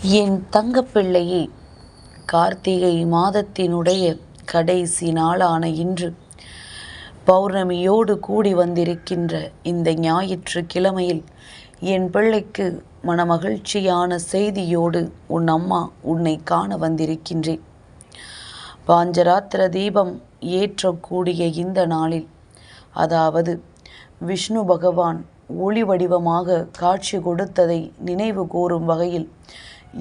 என் தங்கப்பிள்ளையே, கார்த்திகை மாதத்தினுடைய கடைசி நாளான இன்று பௌர்ணமியோடு கூடி வந்திருக்கின்ற இந்த ஞாயிற்றுக்கிழமையில் என் பிள்ளைக்கு மனமகிழ்ச்சியான செய்தியோடு உன் அம்மா உன்னை காண வந்திருக்கின்றேன். பாஞ்சராத்திர தீபம் ஏற்றக்கூடிய இந்த நாளில், அதாவது விஷ்ணு பகவான் ஒளி வடிவமாக காட்சி கொடுத்ததை நினைவு கூறும் வகையில்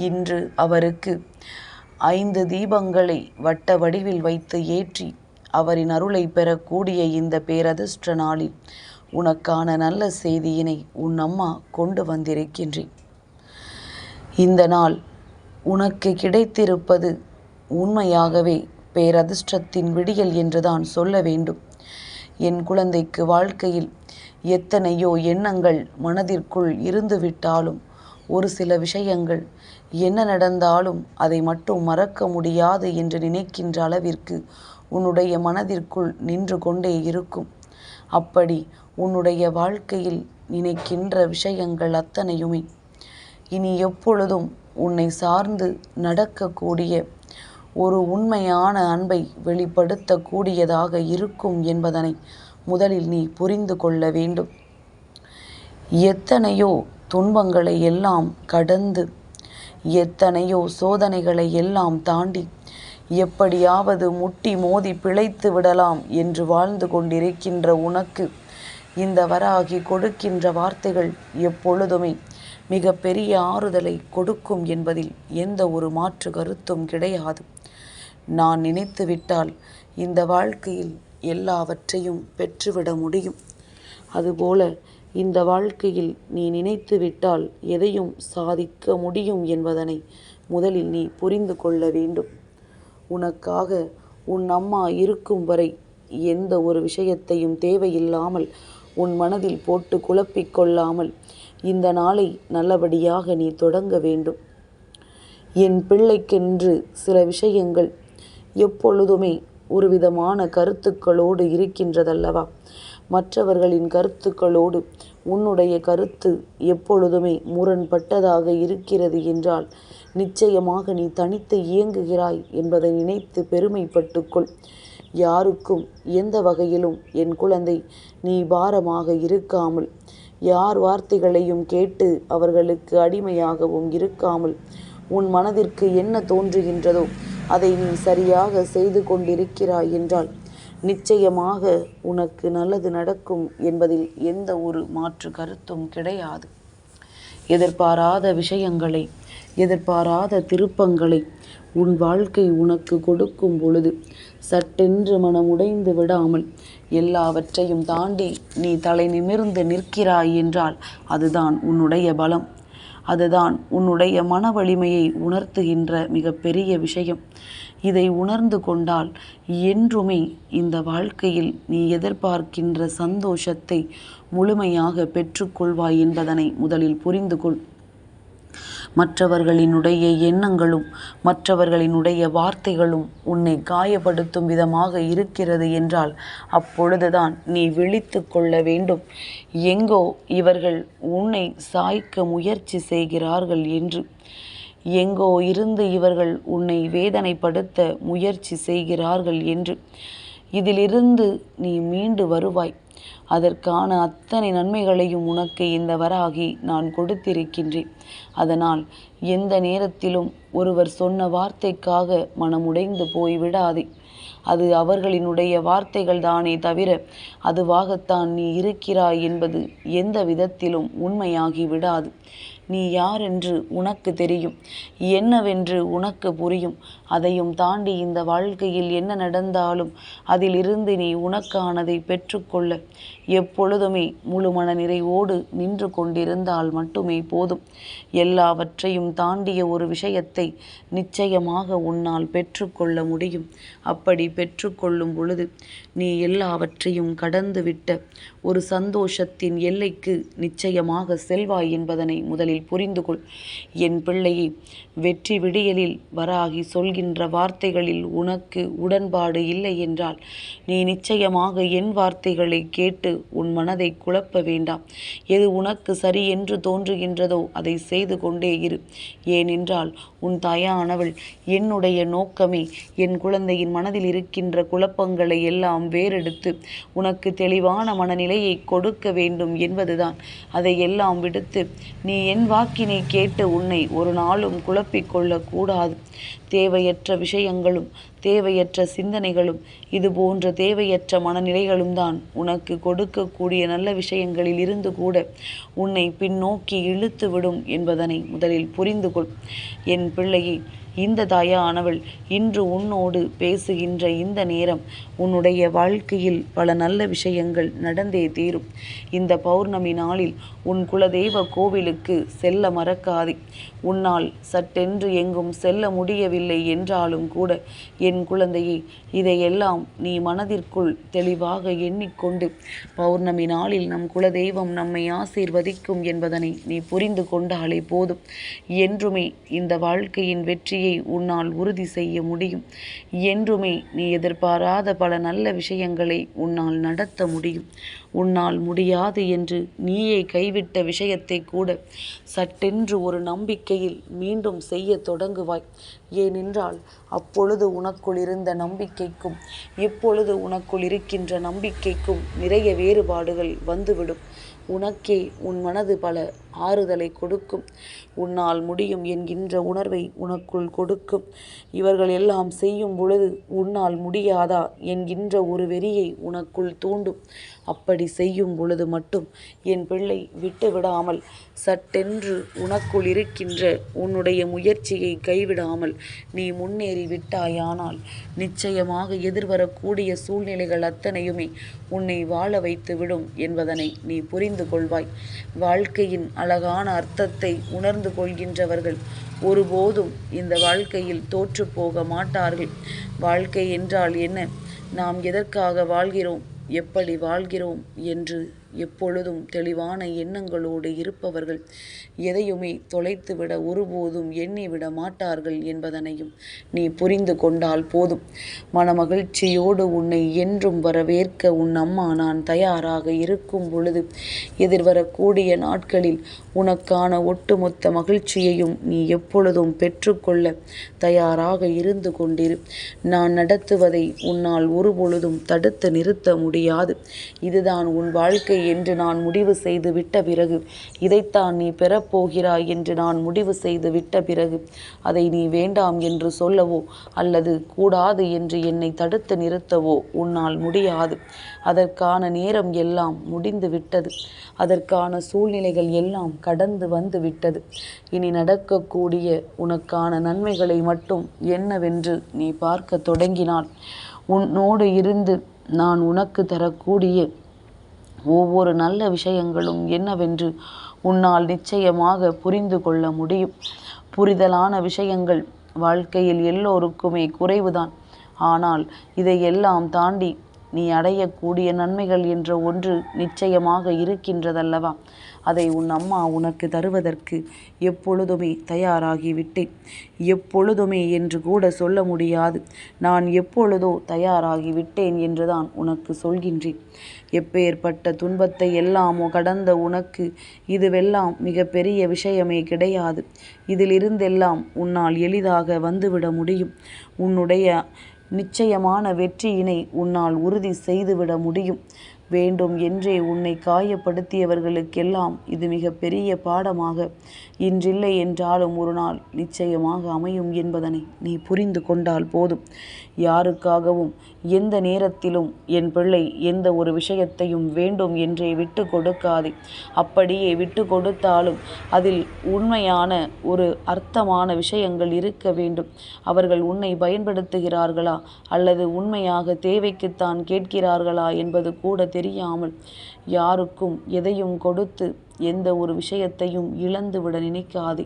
இன்று அவருக்கு 5 தீபங்களை வட்ட வடிவில் வைத்து ஏற்றி அவரின் அருளை பெறக்கூடிய இந்த பேரதிர்ஷ்ட நாளில் உனக்கான நல்ல செய்தியினை உன் அம்மா கொண்டு வந்திருக்கின்றேன். இந்த நாள் உனக்கு கிடைத்திருப்பது உண்மையாகவே பேரதிர்ஷ்டத்தின் விடியல் என்றுதான் சொல்ல வேண்டும். என் குழந்தைக்கு வாழ்க்கையில் எத்தனையோ எண்ணங்கள் மனதிற்குள் இருந்துவிட்டாலும் ஒரு சில விஷயங்கள் என்ன நடந்தாலும் அதை மட்டும் மறக்க முடியாது என்று நினைக்கின்ற அளவிற்கு உன்னுடைய மனதிற்குள் நின்று கொண்டே இருக்கும். அப்படி உன்னுடைய வாழ்க்கையில் நினைக்கின்ற விஷயங்கள் அத்தனையுமே இனி எப்பொழுதும் உன்னை சார்ந்து நடக்கக்கூடிய ஒரு உண்மையான அன்பை வெளிப்படுத்தக்கூடியதாக இருக்கும் என்பதனை முதலில் நீ புரிந்து கொள்ள வேண்டும். எத்தனையோ துன்பங்களை எல்லாம் கடந்து, எத்தனையோ சோதனைகளை எல்லாம் தாண்டி எப்படியாவது முட்டி மோதி பிழைத்து விடலாம் என்று வாழ்ந்து கொண்டிருக்கின்ற உனக்கு இந்த வராகி கொடுக்கின்ற வார்த்தைகள் எப்பொழுதுமே மிக பெரிய ஆறுதலை கொடுக்கும் என்பதில் எந்த ஒரு மாற்று கருத்தும் கிடையாது. நான் நினைத்து விட்டால் இந்த வாழ்க்கையில் எல்லாவற்றையும் பெற்றுவிட முடியும். அதுபோல இந்த வாழ்க்கையில் நீ நினைத்து விட்டால் எதையும் சாதிக்க முடியும் என்பதனை முதலில் நீ புரிந்து கொள்ள வேண்டும். உனக்காக உன் அம்மா இருக்கும் வரை எந்த ஒரு விஷயத்தையும் தேவையில்லாமல் உன் மனதில் போட்டு குழப்பிக்கொள்ளாமல் இந்த நாளை நல்லபடியாக நீ தொடங்க வேண்டும். என் பிள்ளைக்கென்று சில விஷயங்கள் எப்பொழுதுமே ஒரு விதமான கருத்துக்களோடு இருக்கின்றதல்லவா? மற்றவர்களின் கருத்துக்களோடு உன்னுடைய கருத்து எப்பொழுதுமே முரண்பட்டதாக இருக்கிறது என்றால் நிச்சயமாக நீ தனித்து இயங்குகிறாய் என்பதை நினைத்து பெருமைப்பட்டுக்கொள். யாருக்கும் எந்த வகையிலும் என் குழந்தை நீ பாரமாக இருக்காமல், யார் வார்த்தைகளையும் கேட்டு அவர்களுக்கு அடிமையாகவும் இருக்காமல், உன் மனதிற்கு என்ன தோன்றுகின்றதோ அதை நீ சரியாக செய்து கொண்டிருக்கிறாய் என்றால் நிச்சயமாக உனக்கு நல்லது நடக்கும் என்பதில் எந்த ஒரு மாற்று கருத்தும் கிடையாது. எதிர்பாராத விஷயங்களை, எதிர்பாராத திருப்பங்களை உன் வாழ்க்கை உனக்கு கொடுக்கும் பொழுது சட்டென்று மனமுடைந்து விடாமல் எல்லாவற்றையும் தாண்டி நீ தலை நிமிர்ந்து நிற்கிறாய் என்றால் அதுதான் உன்னுடைய பலம். அதுதான் உன்னுடைய மன வலிமையை உணர்த்துகின்ற மிகப்பெரிய விஷயம். இதை உணர்ந்து கொண்டால் என்றுமே இந்த வாழ்க்கையில் நீ எதிர்பார்க்கின்ற சந்தோஷத்தை முழுமையாக பெற்றுக்கொள்வாய் என்பதனை முதலில் புரிந்து கொள். மற்றவர்களினுடைய எண்ணங்களும் மற்றவர்களினுடைய வார்த்தைகளும் உன்னை காயப்படுத்தும் விதமாக இருக்கிறது என்றால் அப்பொழுதுதான் நீ விழித்து கொள்ள வேண்டும். எங்கோ இவர்கள் உன்னை சாய்க்க முயற்சி செய்கிறார்கள் என்று, எங்கோ இருந்து இவர்கள் உன்னை வேதனைப்படுத்த முயற்சி செய்கிறார்கள் என்று. இதிலிருந்து நீ மீண்டு வருவாய். அதற்கான அத்தனை நன்மைகளையும் உனக்கு இந்த வராகி நான் கொடுத்திருக்கின்றேன். அதனால் எந்த நேரத்திலும் ஒருவர் சொன்ன வார்த்தைக்காக மனமுடைந்து போய்விடாதே. அது அவர்களினுடைய வார்த்தைகள் தானே தவிர அதுவாகத்தான் நீ இருக்கிறாய் என்பது எந்த விதத்திலும் உண்மையாகி விடாது. நீ யார் என்று உனக்கு தெரியும், என்னவென்று உனக்கு புரியும். அதையும் தாண்டி இந்த வாழ்க்கையில் என்ன நடந்தாலும் அதிலிருந்து நீ உனக்கானதை பெற்றுக்கொள்ள எப்பொழுதுமே முழு மன நிறைவோடு நின்று கொண்டிருந்தால் மட்டுமே போதும். எல்லாவற்றையும் தாண்டிய ஒரு விஷயத்தை நிச்சயமாக உன்னால் பெற்றுக்கொள்ள முடியும். அப்படி பெற்றுக்கொள்ளும் பொழுது நீ எல்லாவற்றையும் கடந்துவிட்ட ஒரு சந்தோஷத்தின் எல்லைக்கு நிச்சயமாக செல்வாய் என்பதனை முதலில் புரிந்து கொள். என் பிள்ளையே, வெற்றி விடியலில் வராகி சொல்கின்ற வார்த்தைகளில் உனக்கு உடன்பாடு இல்லை என்றால் நீ நிச்சயமாக என் வார்த்தைகளை கேட்டு உன் மனதை குழப்ப வேண்டாம். எது உனக்கு சரி என்று தோன்றுகின்றதோ அதை செய்து கொண்டே இரு. ஏனென்றால் உன் தாயானவள் என்னுடைய நோக்கமே என் குழந்தையின் மனதில் இருக்கின்ற குழப்பங்களை எல்லாம் வேறெடுத்து உனக்கு தெளிவான மனநிலையை கொடுக்க வேண்டும் என்பதுதான். அதை எல்லாம் விடுத்து நீ என் வாக்கினை கேட்டு உன்னை ஒரு நாளும் குழப்பிக் கொள்ளக்கூடாது. தேவையற்ற விஷயங்களும் தேவையற்ற சிந்தனைகளும் இது போன்ற தேவையற்ற மனநிலைகளும் தான் உனக்கு கொடுக்கக்கூடிய நல்ல விஷயங்களில் இருந்து கூட உன்னை பின்னோக்கி இழுத்து விடும் என்பதனை முதலில் புரிந்து கொள். என் பிள்ளையை, இந்த தாயானவள் இன்று உன்னோடு பேசுகின்ற இந்த நேரம் உன்னுடைய வாழ்க்கையில் பல நல்ல விஷயங்கள் நடந்தே தீரும். இந்த பௌர்ணமி நாளில் உன் குலதெய்வ கோவிலுக்கு செல்ல மறக்காதே. உன்னால் சட்டென்று எங்கும் செல்ல முடியவில்லை என்றாலும் கூட என் குழந்தையே, இதையெல்லாம் நீ மனதிற்குள் தெளிவாக எண்ணிக்கொண்டு பௌர்ணமி நாளில் நம் குலதெய்வம் நம்மை ஆசீர்வதிக்கும் என்பதனை நீ புரிந்து கொண்டாலே போதும். என்றுமே இந்த வாழ்க்கையின் வெற்றியை உன்னால் உறுதி செய்ய முடியும். என்றுமே நீ எதிர்பாராத பல நல்ல விஷயங்களை உன்னால் நடத்த முடியும். உன்னால் முடியாது என்று நீயே கைவிட்ட விஷயத்தை கூட சட்டென்று ஒரு நம்பிக்கையில் மீண்டும் செய்ய தொடங்குவாய். ஏனென்றால் அப்பொழுது உனக்குள் இருந்த நம்பிக்கைக்கும் இப்பொழுது உனக்குள் இருக்கின்ற நம்பிக்கைக்கும் நிறைய வேறுபாடுகள் வந்துவிடும். உனக்கே உன் மனது பல ஆறுதலை கொடுக்கும். உன்னால் முடியும் என்கின்ற உணர்வை உனக்குள் கொடுக்கும். இவர்கள் எல்லாம் செய்யும் பொழுது உன்னால் முடியாதா என்கின்ற ஒரு வெறியை உனக்குள் தூண்டும். அப்படி செய்யும் பொழுது மட்டும் என் பிள்ளை விட்டுவிடாமல் சட்டென்று உனக்குள் இருக்கின்ற உன்னுடைய முயற்சியை கைவிடாமல் நீ முன்னேறி விட்டாயானால் நிச்சயமாக எதிர்வரக்கூடிய சூழ்நிலைகள் அத்தனையுமே உன்னை வாழ வைத்து விடும் என்பதனை நீ புரிந்து கொள்வாய். வாழ்க்கையின் அழகான அர்த்தத்தை உணர்ந்து கொள்கின்றவர்கள் ஒருபோதும் இந்த வாழ்க்கையில் தோற்று போக மாட்டார்கள். வாழ்க்கை என்றால் என்ன, நாம் எதற்காக வாழ்கிறோம், எப்படி வாழ்கிறோம் என்று எப்பொழுதும் தெளிவான எண்ணங்களோடு இருப்பவர்கள் எதையுமே தொலைத்துவிட ஒருபோதும் எண்ணிவிட மாட்டார்கள் என்பதனையும் நீ புரிந்து கொண்டால் போதும். மனமகிழ்ச்சியோடு உன்னை என்றும் வரவேற்க உன் அம்மா நான் தயாராக இருக்கும் பொழுது எதிர்வரக்கூடிய நாட்களில் உனக்கான ஒட்டுமொத்த மகிழ்ச்சியையும் நீ எப்பொழுதும் பெற்றுக்கொள்ள தயாராக இருந்து கொண்டிரு. நான் நடத்துவதை உன்னால் ஒருபொழுதும் தடுத்து நிறுத்த முடியாது. இதுதான் உன் வாழ்க்கை என்று நான் முடிவு செய்து விட்ட பிறகு, இதைத்தான் நீ பெறப்போகிறாய் என்று நான் முடிவு செய்து விட்ட பிறகு அதை நீ வேண்டாம் என்று சொல்லவோ அல்லது கூடாது என்று என்னை தடுத்து நிறுத்தவோ உன்னால் முடியாது. அதற்கான நேரம் எல்லாம் முடிந்து விட்டது. அதற்கான சூழ்நிலைகள் எல்லாம் கடந்து வந்து விட்டது. இனி நடக்கக்கூடிய உனக்கான நன்மைகளை மட்டும் என்னவென்று நீ பார்க்க தொடங்கினால் உன்னோடு இருந்து நான் உனக்கு தரக்கூடிய ஒவ்வொரு நல்ல விஷயங்களும் என்னவென்று உன்னால் நிச்சயமாக புரிந்து கொள்ள முடியும். புரிதலான விஷயங்கள் வாழ்க்கையில் எல்லோருக்குமே குறைவுதான். ஆனால் இதையெல்லாம் தாண்டி நீ அடையக்கூடிய நன்மைகள் என்ற ஒன்று நிச்சயமாக இருக்கின்றதல்லவா? அதை உன் அம்மா உனக்கு தருவதற்கு எப்பொழுதுமே தயாராகிவிட்டேன். எப்பொழுதுமே என்று கூட சொல்ல முடியாது. நான் எப்பொழுதோ தயாராகிவிட்டேன் என்றுதான் உனக்கு சொல்கின்றேன். எப்பேற்பட்ட துன்பத்தை எல்லாமோ கடந்த உனக்கு இதுவெல்லாம் மிக பெரிய விஷயமே கிடையாது. இதிலிருந்தெல்லாம் உன்னால் எளிதாக வந்துவிட முடியும். உன்னுடைய நிச்சயமான வெற்றியினை உன்னால் உறுதி செய்துவிட முடியும். வேண்டும் என்றே உன்னை காயப்படுத்தியவர்களுக்கெல்லாம் இது மிக பெரிய பாடமாக இன்றில்லை என்றாலும் ஒரு நாள் நிச்சயமாக அமையும் என்பதனை நீ புரிந்து கொண்டால் போதும். யாருக்காகவும் எந்த நேரத்திலும் என் பிள்ளை எந்த ஒரு விஷயத்தையும் வேண்டும் என்றே விட்டு கொடுக்காதே. அப்படியே விட்டு கொடுத்தாலும் அதில் உண்மையான ஒரு அர்த்தமான விஷயங்கள் இருக்க வேண்டும். அவர்கள் உன்னை பயன்படுத்துகிறார்களா அல்லது உண்மையாக தேவைக்குத்தான் கேட்கிறார்களா என்பது கூட தெரியாமல் யாருக்கும் எதையும் கொடுத்து எந்த ஒரு விஷயத்தையும் இழந்துவிட நினைக்காதே.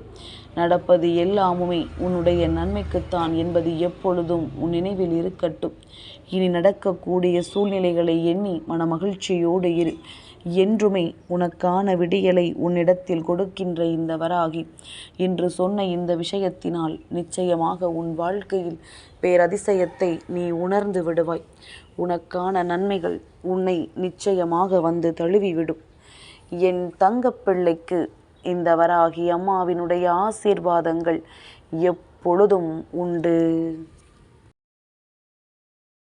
நடப்பது எல்லாமுமே உன்னுடைய நன்மைக்குத்தான் என்பது எப்பொழுதும் உன் நினைவில் இருக்கட்டும். இனி நடக்கக்கூடிய சூழ்நிலைகளை எண்ணி மனமகிழ்ச்சியோடு இரு. என்றுமே உனக்கான விடியலை உன்னிடத்தில் கொடுக்கின்ற இந்த வராகி இன்று சொன்ன இந்த விஷயத்தினால் நிச்சயமாக உன் வாழ்க்கையில் பேரதிசயத்தை நீ உணர்ந்து விடுவாய். உனக்கான நன்மைகள் உன்னை நிச்சயமாக வந்து தழுவிவிடும். என் தங்கப்பிள்ளைக்கு இந்த வராகி அம்மாவினுடைய ஆசீர்வாதங்கள் எப்பொழுதும் உண்டு.